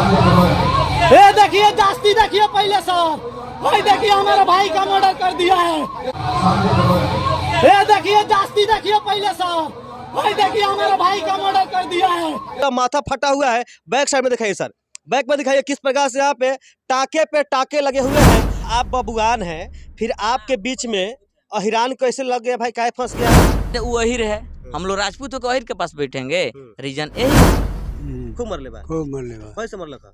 ये देखिए जास्ती देखिए पहले सर, भाई देखिए हमारे भाई का मर्डर कर दिया है। ये देखिए जास्ती देखिए पहले सर, भाई देखिए हमारे भाई का मर्डर कर दिया है। माथा फटा हुआ है। बैक साइड में दिखाइए सर, बैक में दिखाइए किस प्रकार से यहाँ पे टाके लगे हुए हैं। आप बबुआन हैं, फिर आपके बीच में अहिरान कैसे लग गया भाई, काहे फंस गया? वो अहिर है, हम लोग राजपूतों को अहिर के पास बैठेंगे। रीजन यही खूब मरले बा, खूब मरले बा, कैसे मरले का?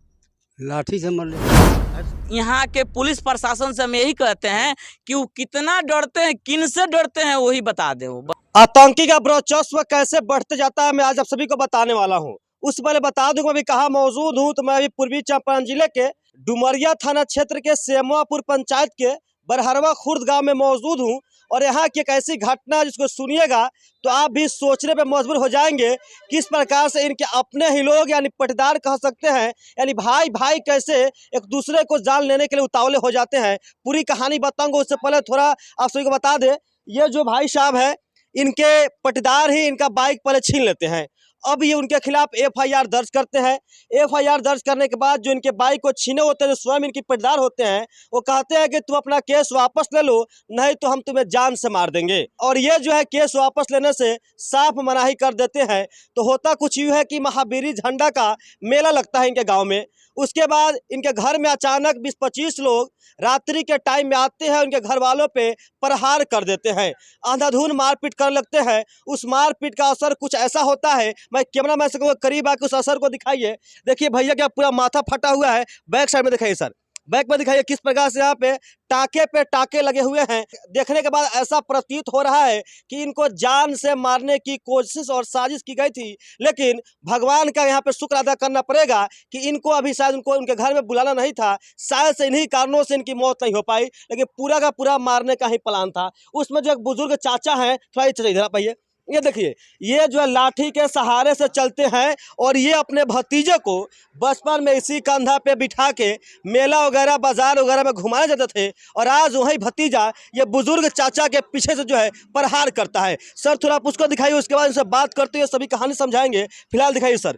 लाठी से मरले। यहाँ के पुलिस प्रशासन से हम यही कहते हैं कि वो कितना डरते हैं, किन से डरते हैं वही बता दे। आतंकी का वर्चस्व कैसे बढ़ते जाता है, मैं आज आप सभी को बताने वाला हूँ। उस पहले बता दूं, मैं अभी कहाँ मौजूद हूँ, तो मैं अभी पूर्वी चंपारण जिले के डुमरिया थाना क्षेत्र के सेमुआपुर पंचायत के बरहरवा खुर्द गांव में मौजूद हूँ। और यहाँ की एक ऐसी घटना जिसको सुनिएगा तो आप भी सोचने पे मजबूर हो जाएंगे, किस प्रकार से इनके अपने ही लोग यानी पटदार कह सकते हैं, यानी भाई भाई कैसे एक दूसरे को जान लेने के लिए उतावले हो जाते हैं। पूरी कहानी बताऊंगा, उससे पहले थोड़ा आप सभी को बता दें, ये जो भाई साहब है इनके पटदार ही इनका बाइक पहले छीन लेते हैं। अब ये उनके खिलाफ एफआईआर दर्ज करते हैं। एफआईआर दर्ज करने के बाद जो इनके बाइक को छीने होते हैं, जो स्वयं इनके पटदार होते हैं, वो कहते हैं कि तुम अपना केस वापस ले लो, नहीं तो हम तुम्हें जान से मार देंगे। और ये जो है केस वापस लेने से साफ मनाही कर देते हैं। तो होता कुछ यूँ है कि महावीरी झंडा का मेला लगता है इनके गाँव में। उसके बाद इनके घर में अचानक 20-25 लोग रात्रि के टाइम में आते हैं, उनके घर वालों पे प्रहार कर देते हैं, अंधाधुंध मारपीट कर लगते हैं। उस मारपीट का असर कुछ ऐसा होता है, मैं कैमरा मैन से कहूँगा करीब आके उस असर को दिखाइए। देखिए भैया क्या पूरा माथा फटा हुआ है। बैक साइड में दिखाइए सर, बैक में दिखाइए किस प्रकार से यहाँ पे टाके लगे हुए हैं। देखने के बाद ऐसा प्रतीत हो रहा है कि इनको जान से मारने की कोशिश और साजिश की गई थी, लेकिन भगवान का यहाँ पे शुक्र अदा करना पड़ेगा कि इनको अभी शायद उनको उनके घर में बुलाना नहीं था, शायद से इन्हीं कारणों से इनकी मौत नहीं हो पाई, लेकिन पूरा का पूरा मारने का ही प्लान था। उसमें जो एक बुजुर्ग चाचा हैं, थोड़ा इधर आप आइए, ये देखिए, ये जो है लाठी के सहारे से चलते हैं और ये अपने भतीजे को बचपन में इसी कंधा पे बिठा के मेला वगैरह बाजार वगैरह में घुमाए जाते थे। और आज वही भतीजा ये बुजुर्ग चाचा के पीछे से जो है प्रहार करता है। सर थोड़ा आप उसको दिखाइए, उसके बाद उनसे बात करते हुए सभी कहानी समझाएंगे। फिलहाल दिखाइए सर,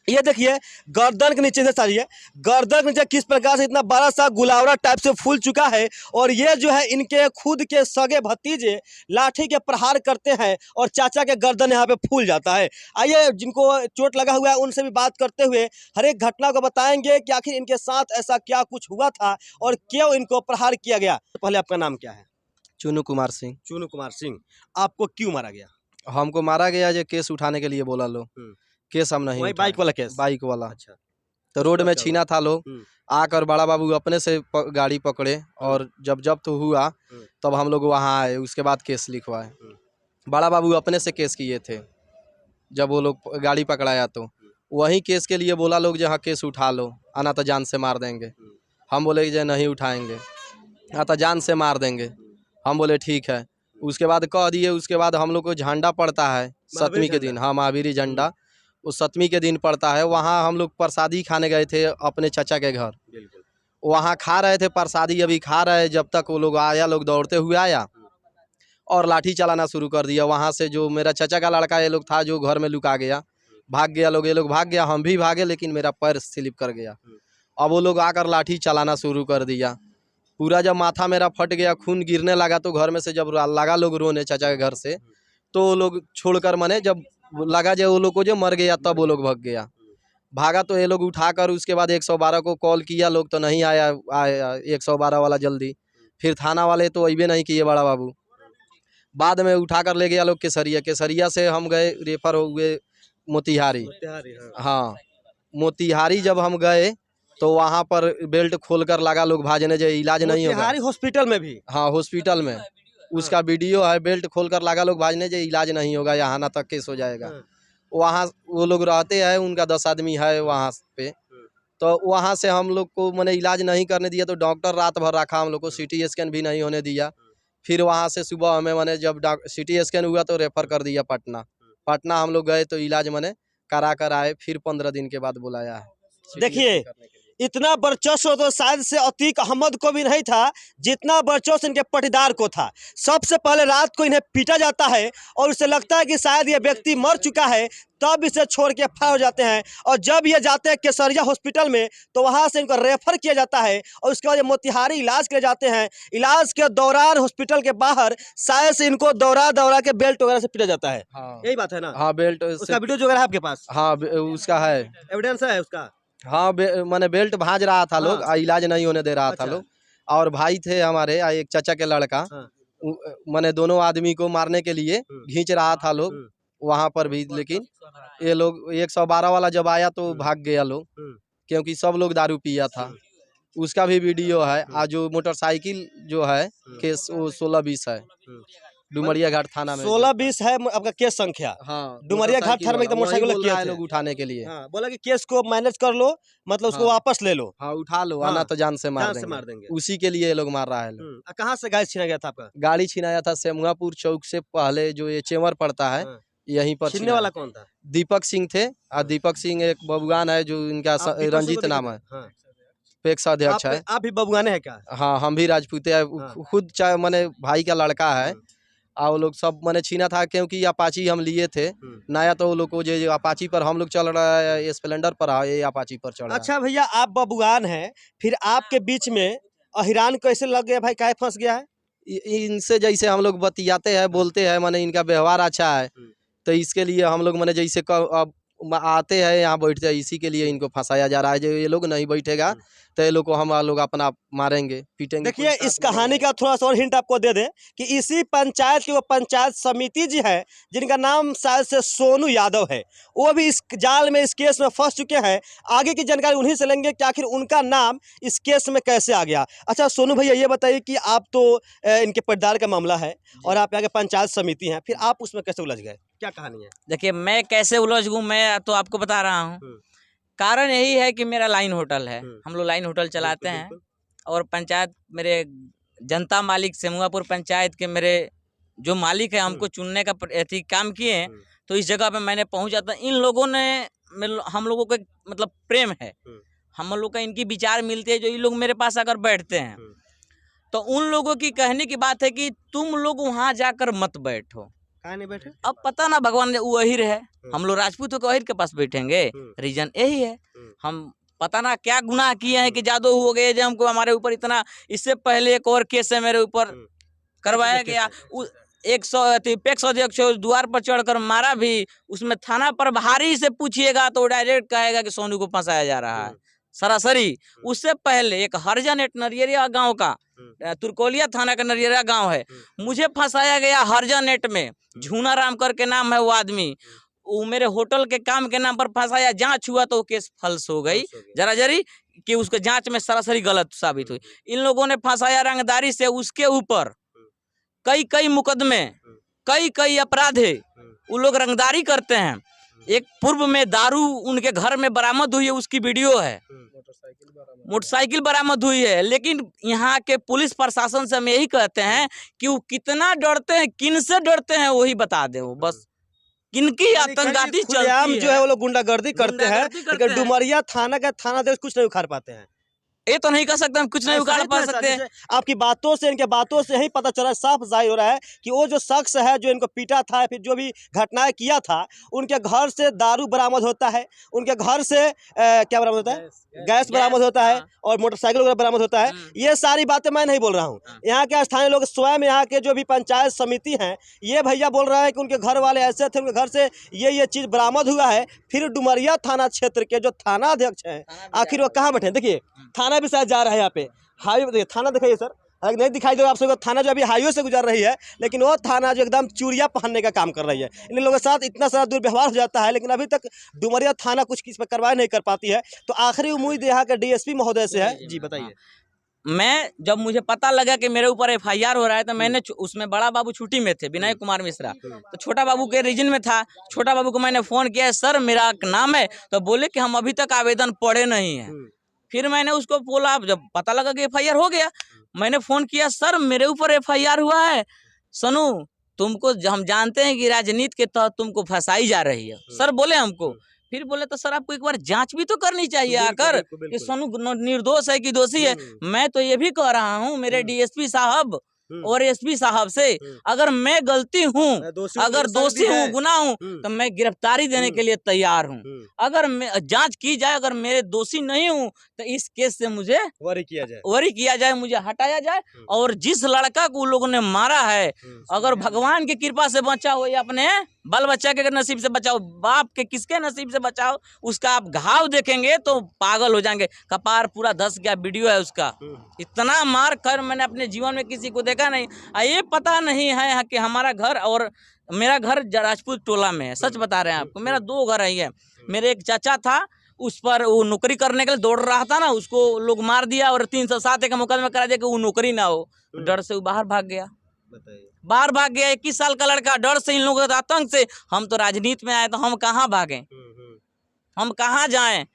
ये देखिए गर्दन के नीचे से सारिए, गर्दन के नीचे किस प्रकार से इतना बड़ा सा गुलावरा टाइप से फूल चुका है। और ये जो है इनके खुद के सगे भतीजे लाठी के प्रहार करते हैं और चाचा के गर्दन यहाँ पे फूल जाता है। आइए जिनको चोट लगा हुआ है उनसे भी बात करते हुए हर एक घटना को बताएंगे कि आखिर इनके साथ ऐसा क्या कुछ हुआ था और क्यों इनको प्रहार किया गया। पहले आपका नाम क्या है? चुनू कुमार सिंह। चुनू कुमार सिंह, आपको क्यों मारा गया? हमको मारा गया ये केस उठाने के लिए बोला लो, केस हम नहीं वही उठाए। बाइक वाला केस? बाइक वाला। अच्छा, तो रोड में क्या छीना था लोग, आकर बड़ा बाबू अपने से गाड़ी पकड़े और जब जब्त हुआ तब हम लोग वहाँ आए, उसके बाद केस लिखवाए। बड़ा बाबू अपने से केस किए थे, जब वो लोग गाड़ी पकड़ाया तो वही केस के लिए बोला लोग जहाँ केस उठा लो, आना तो जान से मार देंगे। हम बोले कि नहीं उठाएंगे, हाँ तो जान से मार देंगे। हम बोले ठीक है। उसके बाद कह दिए, उसके बाद हम लोग को झंडा पड़ता है 7वीं के दिन। हाँ, महावीरी झंडा उस 7वीं के दिन पड़ता है। वहाँ हम लोग प्रसादी खाने गए थे अपने चाचा के घर, वहाँ खा रहे थे प्रसादी, अभी खा रहे, जब तक वो लोग आया, लोग दौड़ते हुए आया और लाठी चलाना शुरू कर दिया। वहाँ से जो मेरा चाचा का लड़का ये लोग था जो घर में लुका गया, भाग गया लोग, ये लोग भाग गया, हम भी भागे, लेकिन मेरा पैर स्लिप कर गया। अब वो लोग आकर लाठी चलाना शुरू कर दिया। पूरा जब माथा मेरा फट गया, खून गिरने लगा, तो घर में से जब लगा लोग रोने चाचा के घर से, तो वो लोग छोड़कर मने जब लगा जो वो लोग को जो मर गया, तब वो लोग भाग गया। भागा तो ये लोग उठाकर उसके बाद 112 को कॉल किया, लोग तो नहीं आया 112 वाला जल्दी। फिर थाना वाले तो अबे नहीं किए बड़ा बाबू। बाद में उठाकर ले गया लोग केसरिया, केसरिया से हम गए, रेफर हो गए मोतिहारी। हाँ, मोतिहारी जब हम गए तो वहाँ पर बेल्ट खोलकर लगा लोग भाजने, जो इलाज नहीं होगा। हॉस्पिटल में भी? हाँ, हॉस्पिटल में उसका वीडियो है, बेल्ट खोलकर लगा लोग भाजने, जो इलाज नहीं होगा, यहाँ ना तक केस हो जाएगा। वहाँ वो लोग रहते हैं, उनका 10 आदमी है वहाँ पे, तो वहाँ से हम लोग को मैंने इलाज नहीं करने दिया, तो डॉक्टर रात भर रखा हम लोग को, CT स्कैन भी नहीं होने दिया। फिर वहाँ से सुबह हमें मैंने जब CT स्कैन हुआ तो रेफर कर दिया पटना। पटना हम लोग गए तो इलाज मैंने करा कर आए, फिर 15 दिन के बाद बुलाया है। देखिए इतना वर्चस्व तो शायद से अतीक अहमद को भी नहीं था जितना वर्चस्व इनके पटीदार को था। सबसे पहले रात को इन्हें पीटा जाता है और उसे लगता है कि शायद ये व्यक्ति मर चुका है, तब इसे छोड़ के फरार हो जाते हैं। और जब ये जाते हैं केसरिया हॉस्पिटल में तो वहाँ से इनको रेफर किया जाता है और उसके बाद ये मोतिहारी इलाज के लिए जाते हैं। इलाज के दौरान हॉस्पिटल के बाहर शायद से इनको दौरा के बेल्ट वगैरह से पीटा जाता है। हाँ यही बात है ना? हाँ बेल्ट उसका वीडियो जो है आपके पास? हाँ उसका है, एविडेंस है उसका? हाँ मैंने बेल्ट भाज रहा था लोग, इलाज नहीं होने दे रहा था लोग। और भाई थे हमारे एक चाचा के लड़का, मैंने दोनों आदमी को मारने के लिए खींच रहा था लोग वहाँ पर भी, लेकिन ये लोग 112 वाला जब आया तो भाग गया लोग, क्योंकि सब लोग दारू पिया था। उसका भी वीडियो है। आज जो मोटरसाइकिल जो है केस वो 16-20 है, डुमरिया घाट थाना में 16-20 है आपका केस संख्या। हाँ डुमरिया घाट थाना में एकदम मोटरसाइकिल किया लोग उठाने के लिए। हाँ, बोला कि केस को मैनेज कर लो, मतलब उसको वापस ले लो। हाँ उठा लो, हाँ, आना तो जान से मार देंगे। उसी के लिए ये लोग मार रहा है लोग। कहाँ से गाड़ी छीना गया था आपका? गाड़ी छिनाया था सेमुआपुर चौक से पहले, जो ये चेमर पड़ता है यहीं पर। छीनने वाला कौन था? दीपक सिंह थे। और दीपक सिंह एक बबुआन है जो इनका रंजीत नाम है, पेक्स अध्यक्ष है। आप भी बबुआने हैं क्या? हाँ हम भी राजपूते हैं। खुद चाहे मैंने भाई का लड़का है। और वो लोग सब मैंने छीना था क्योंकि अपाची हम लिए थे नया, तो वो लोग को जो अपाची पर हम लोग चल रहा है, स्प्लेंडर पर ये अपाची पर चल रहा है। अच्छा भैया, आप बबुआन हैं, फिर आपके बीच में अहिरान कैसे लग गया भाई? काहे फंस गया है? इनसे जैसे हम लोग बतियाते हैं, बोलते हैं, माने इनका व्यवहार अच्छा है, तो इसके लिए हम लोग मैंने जैसे अब आते हैं यहाँ बैठते हैं, इसी के लिए इनको फंसाया जा रहा है। जो ये लोग नहीं बैठेगा तो ये लोग को हम लोग अपना मारेंगे, पीटेंगे। देखिए, इस कहानी का थोड़ा सा और हिंट आपको दे दें कि इसी पंचायत की वो पंचायत समिति जी है जिनका नाम शायद से सोनू यादव है, वो भी इस जाल में, इस केस में फंस चुके हैं। आगे की जानकारी उन्हीं से लेंगे कि आखिर उनका नाम इस केस में कैसे आ गया। अच्छा सोनू भैया, ये बताइए कि आप तो इनके पटदार का मामला है और आप यहाँ के पंचायत समिति हैं, फिर आप उसमें कैसे उलझ गए? क्या कहानी है? देखिए, मैं कैसे उलझ गूँ मैं तो आपको बता रहा हूँ। कारण यही है कि मेरा लाइन होटल है, हम लोग लाइन होटल चलाते हैं और पंचायत मेरे जनता मालिक सेमुआपुर पंचायत के मेरे जो मालिक है हमको चुनने का काम किए हैं, तो इस जगह पे मैंने पहुंचा था। इन लोगों ने हम लोगों का मतलब प्रेम है, हम लोग का इनकी विचार मिलते हैं। जो ये लोग मेरे पास अगर बैठते हैं तो उन लोगों की कहने की बात है कि तुम लोग वहाँ जाकर मत बैठो। कहाँ नहीं बैठे? अब पता ना, भगवान ने वो अहिर है, हम लोग राजपूतों के अहिर के पास बैठेंगे? रीजन यही है, हम पता ना क्या गुनाह किए हैं कि जादू हो गए जो हमको हमारे ऊपर इतना। इससे पहले एक और केस है मेरे ऊपर करवाया गया, 100 अध्यक्ष द्वार पर चढ़कर मारा भी। उसमें थाना पर भारी से पूछिएगा तो डायरेक्ट कहेगा कि सोनू को फंसाया जा रहा है सरासरी। उससे पहले एक हरजा नेट नरियरिया गांव का, तुरकोलिया थाना का नरियरिया गांव है, मुझे फंसाया गया हरजा नेट में। झूना राम करके नाम है वो आदमी, वो मेरे होटल के काम के नाम पर फंसाया। जांच हुआ तो केस फल्स हो गई जरा जरी कि उसके जांच में सरासरी गलत साबित हुई। इन लोगों ने फंसाया रंगदारी से, उसके ऊपर कई मुकदमे, कई अपराध है। वो लोग रंगदारी करते हैं। एक पूर्व में दारू उनके घर में बरामद हुई है, उसकी वीडियो है, मोटरसाइकिल बरामद हुई है। लेकिन यहाँ के पुलिस प्रशासन से हम यही कहते हैं कि वो कितना डरते हैं, किन से डरते हैं वही बता दे। वो बस किनकी आतंकवादी चलती है, जो है वो लोग गुंडागर्दी करते हैं, लेकिन डुमरिया थाना का थानाध्यक्ष कुछ नहीं उखाड़ पाते हैं। ये तो नहीं कर सकते, हम कुछ नहीं उखाड़ पा सकते। आपकी बातों से, इनके बातों से यही पता चला, साफ जाहिर हो रहा है कि वो जो शख्स है जो इनको पीटा था, फिर जो भी घटनाएं किया था, उनके घर से दारू बरामद होता है, उनके घर से क्या बरामद होता है? गैस बरामद होता है और मोटरसाइकिल वगैरह बरामद होता है। ये सारी बातें मैं नहीं बोल रहा हूँ, यहाँ के स्थानीय लोग स्वयं, यहाँ के जो भी पंचायत समिति हैं, ये भैया बोल रहा है कि उनके घर वाले ऐसे थे, उनके घर से ये चीज़ बरामद हुआ है। फिर डुमरिया थाना क्षेत्र के जो थाना अध्यक्ष हैं, आखिर वो कहाँ बैठे? देखिए, थाना भी शायद जा रहा है यहाँ पे, हाईवे देखिए, थाना दिखाइए सर, नहीं दिखाई दे आप सबको। थाना जो अभी हाईवे से गुजर रही है, लेकिन वो थाना जो एकदम चूड़िया पहनने का काम कर रही है। इन लोगों के साथ इतना सारा दुर्व्यवहार हो जाता है, लेकिन अभी तक डुमरिया थाना कुछ इस पर कार्रवाई नहीं कर पाती है। तो आखिरी उम्मीद यहाँ के डीएसपी महोदय से है। जी बताइए। मैं जब मुझे पता लगा कि मेरे ऊपर FIR हो रहा है, तो मैंने उसमें बड़ा बाबू छुट्टी में थे, विनय कुमार मिश्रा, तो छोटा बाबू के रीजन में था। छोटा बाबू को मैंने फ़ोन किया, सर मेरा नाम है, तो बोले कि हम अभी तक आवेदन पढ़े नहीं हैं। फिर मैंने उसको बोला, जब पता लगा कि FIR हो गया, मैंने फ़ोन किया, सर मेरे ऊपर FIR हुआ है, सनू तुमको हम जानते हैं कि राजनीति के तहत तुमको फंसाई जा रही है। सर बोले हमको, फिर बोले तो सर आपको एक बार जांच भी तो करनी चाहिए आकर कि सोनू निर्दोष है कि दोषी है। मैं तो ये भी कह रहा हूँ मेरे डीएसपी साहब और एसपी साहब से, अगर मैं गलती हूँ, अगर दोषी हूँ, गुनाह हूँ, तो मैं गिरफ्तारी देने के लिए तैयार हूँ। अगर मैं जांच की जाए, अगर मेरे दोषी नहीं हूँ तो इस केस से मुझे वरी किया जाए, मुझे हटाया जाए। और जिस लड़का को लोगों ने मारा है, अगर भगवान की कृपा से बचा हो या अपने बाल बच्चा के नसीब से बचाओ, बाप के किसके नसीब से बचाओ, उसका आप घाव देखेंगे तो पागल हो जाएंगे। कपार पूरा धस गया, वीडियो है उसका। इतना मार कर मैंने अपने जीवन में किसी को देखा नहीं। ये पता नहीं है कि हमारा घर और मेरा घर राजपूत टोला में है। सच बता रहे हैं आपको, मेरा 2 घर है। मेरे एक चाचा था, उस पर वो नौकरी करने के लिए दौड़ रहा था ना, उसको लोग मार दिया और 307 का मुकदमा करा दिया कि वो नौकरी ना हो। डर से वो बाहर भाग गया। 21 साल का लड़का, डर से, इन लोगों के आतंक से। हम तो राजनीति में आए तो हम कहाँ भागें, हम कहाँ जाएं।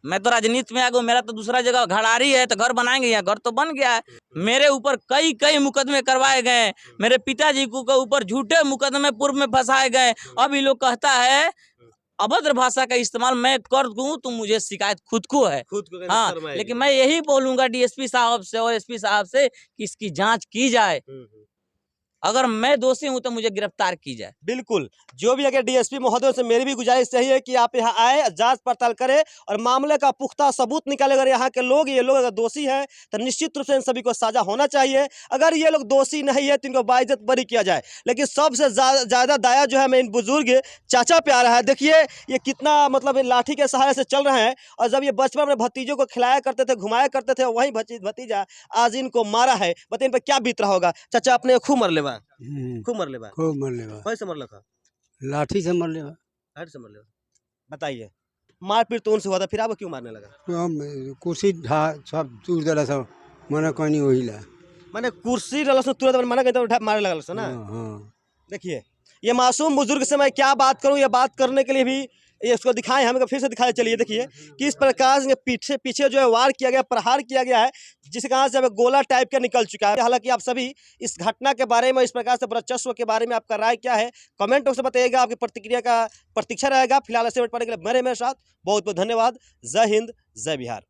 मैं तो राजनीति में आ गया, मेरा तो दूसरा जगह घड़ारी है तो घर बनाएंगे, यहाँ घर तो बन गया है। मेरे ऊपर कई मुकदमे करवाए गए, मेरे पिताजी को ऊपर झूठे मुकदमे पूर्व में फंसाए गए। अब ये लोग कहता है अभद्र भाषा का इस्तेमाल मैं कर दूं तो मुझे शिकायत खुद को है। हाँ, लेकिन मैं यही बोलूंगा डीएसपी साहब से और एसपी साहब से कि इसकी जांच की जाए। अगर मैं दोषी हूं तो मुझे गिरफ्तार की जाए। बिल्कुल, जो भी अगर डीएसपी महोदय से मेरी भी गुजारिश यही है कि आप यहाँ आए, जांच पड़ताल करें और मामले का पुख्ता सबूत निकाले। अगर यहाँ के लोग, ये लोग अगर दोषी हैं तो निश्चित रूप से इन सभी को सजा होना चाहिए। अगर ये लोग दोषी नहीं है तो इनको बाइज्जत बरी किया जाए। लेकिन सबसे ज़्यादा दाया जो है हमें इन बुजुर्ग चाचा पे आ रहा है। देखिए ये कितना मतलब लाठी के सहारे से चल रहे हैं, और जब ये बचपन में भतीजों को खिलाया करते थे, घुमाया करते थे, वही भतीजा आज इनको मारा है। बताइए इन पर क्या बीत रहा होगा। चाचा अपने खूब मर लेवा, खूब मर लेवा, खूब मर लेवा, कैसे मर लगा? लाठी से मर लेवा। हाथ से मर लेवा। बताइए, मारपीट तो उनसे हुआ था, फिर आपको क्यों मारने लगा? हम कुर्सी ढा सब दूर दिला सब मना कहनी वही ला। माने कुर्सी रलस ने तुरंत मना कहते उठा मारने लगा ना। हाँ। देखिए ये मासूम बुजुर्ग से मैं क्या बात करूं, ये बात करने के लिए भी ये इसको दिखाएं, हमें फिर से दिखाए। चलिए देखिए किस प्रकार से पीछे जो है वार किया गया, प्रहार किया गया है, जिस कारण से गोला टाइप का निकल चुका है। हालांकि आप सभी इस घटना के बारे में, इस प्रकार से वर्चस्व के बारे में आपका राय क्या है, कमेंट बॉक्स में बताइएगा। आपकी प्रतिक्रिया का प्रतीक्षा रहेगा। फिलहाल ऐसे पढ़ने के लिए मेरे साथ बहुत बहुत धन्यवाद। जय हिंद, जय बिहार।